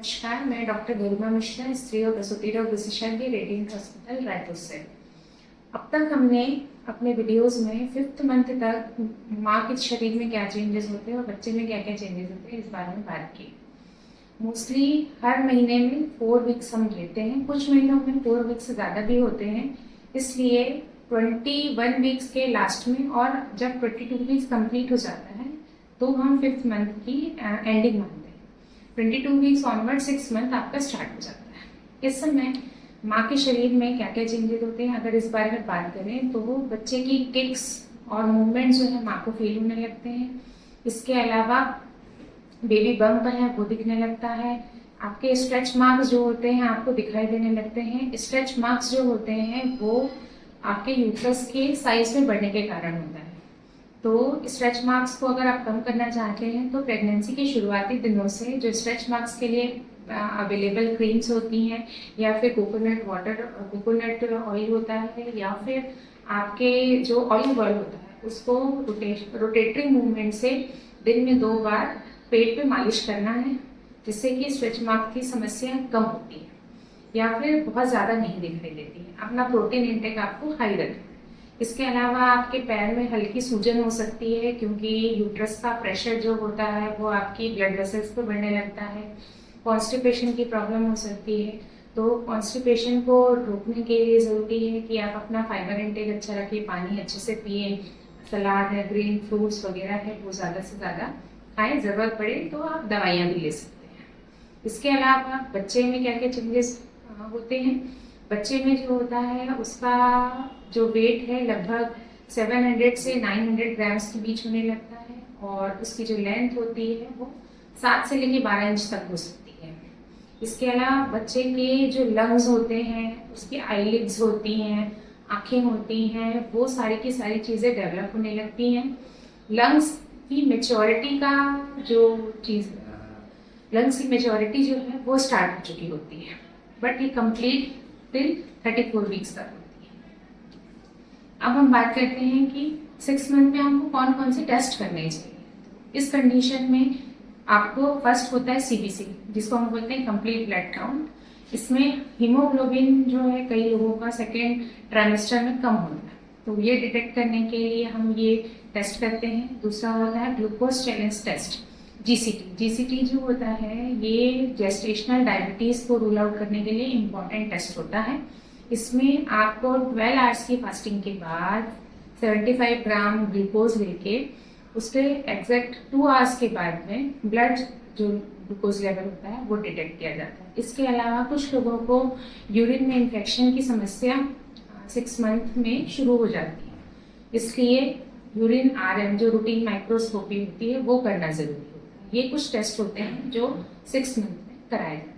नमस्कार, मैं डॉक्टर गरिमा मिश्रा, स्त्री और प्रसूति रोग विशेषज्ञ, रेडिएंट हॉस्पिटल रायपुर से। अब तक हमने अपने वीडियोस में 5th मंथ तक माँ के शरीर में क्या चेंजेस होते हैं और बच्चे में क्या क्या चेंजेस होते हैं इस बारे में बात की। मोस्टली हर महीने में 4 वीक्स हम लेते हैं, कुछ महीनों में 4 वीक्स से ज़्यादा भी होते हैं। इसलिए 21 वीक्स के लास्ट में और जब 22 वीक्स कंप्लीट हो जाता है तो हम 5th मंथ की एंडिंग मानते हैं। 22 वीक्स ऑनवर्ड 6 मंथ आपका स्टार्ट हो जाता है। इस समय माँ के शरीर में क्या क्या चेंजेस होते हैं, अगर इस बारे में बात करें तो वो बच्चे की किक्स और मूवमेंट्स जो है माँ को फील होने लगते हैं। इसके अलावा बेबी बम्प है वो दिखने लगता है। आपके स्ट्रेच मार्क्स जो होते हैं आपको दिखाई देने लगते हैं। स्ट्रेच मार्क्स जो होते हैं वो आपके यूट्रस के साइज में बढ़ने के कारण होता है। तो स्ट्रेच मार्क्स को अगर आप कम करना चाहते हैं तो प्रेगनेंसी के शुरुआती दिनों से जो स्ट्रेच मार्क्स के लिए अवेलेबल क्रीम्स होती हैं या फिर कोकोनट ऑयल होता है या फिर आपके जो ऑलिव ऑयल होता है उसको रोटेटरी मूवमेंट से दिन में 2 बार पेट पे मालिश करना है, जिससे कि स्ट्रेच मार्क की समस्या कम होती है या फिर बहुत ज़्यादा नहीं दिखाई देती है। अपना प्रोटीन इंटेक आपको हाई रखना है। इसके अलावा आपके पैर में हल्की सूजन हो सकती है क्योंकि यूट्रस का प्रेशर जो होता है वो आपकी ब्लड वेसल्स पे बढ़ने लगता है। कॉन्स्टिपेशन की प्रॉब्लम हो सकती है, तो कॉन्स्टिपेशन को रोकने के लिए ज़रूरी है कि आप अपना फाइबर इंटेक अच्छा रखिए, पानी अच्छे से पिए, सलाद है, ग्रीन फ्रूट्स वगैरह है वो ज़्यादा से ज़्यादा खाएं। ज़रूरत पड़े तो आप दवाइयाँ भी ले सकते हैं। इसके अलावा बच्चे में क्या क्या चेंजेस होते हैं, बच्चे में जो होता है उसका जो वेट है लगभग 700 से 900 ग्राम्स के बीच होने लगता है और उसकी जो लेंथ होती है वो 7 से लेकर 12 इंच तक हो सकती है। इसके अलावा बच्चे के जो लंग्स होते हैं, उसकी आईलिड्स होती हैं, आँखें होती हैं, वो सारी की सारी चीज़ें डेवलप होने लगती हैं। लंग्स की मेच्योरिटी का लंग्स की मेच्योरिटी जो है वो स्टार्ट हो चुकी होती है, बट ये कंप्लीट टिल 34 वीक्स तक होती है। अब हम बात करते हैं कि 6 मंथ में हमको कौन कौन से टेस्ट करने चाहिए। इस कंडीशन में आपको फर्स्ट होता है CBC, जिसको हम बोलते हैं कंप्लीट ब्लड काउंट। इसमें हीमोग्लोबिन जो है कई लोगों का 2nd ट्राइमेस्टर में कम होता है, तो ये डिटेक्ट करने के लिए हम ये टेस्ट करते हैं। दूसरा होता है ग्लूकोज चैलेंज टेस्ट, GCT जो होता है ये जेस्टेशनल डायबिटीज़ को रूल आउट करने के लिए इम्पॉर्टेंट टेस्ट होता है। इसमें आपको 12 आवर्स की फास्टिंग के बाद 75 ग्राम ग्लूकोज लेके उसके एग्जैक्ट 2 आवर्स के बाद में ब्लड जो ग्लूकोज लेवल होता है वो डिटेक्ट किया जाता है। इसके अलावा कुछ लोगों को यूरिन में इन्फेक्शन की समस्या 6 मंथ में शुरू हो जाती है, इसलिए यूरिन RM जो रूटीन माइक्रोस्कोपी होती है वो करना जरूरी होता है। ये कुछ टेस्ट होते हैं जो 6 मंथ में कराए जाते हैं।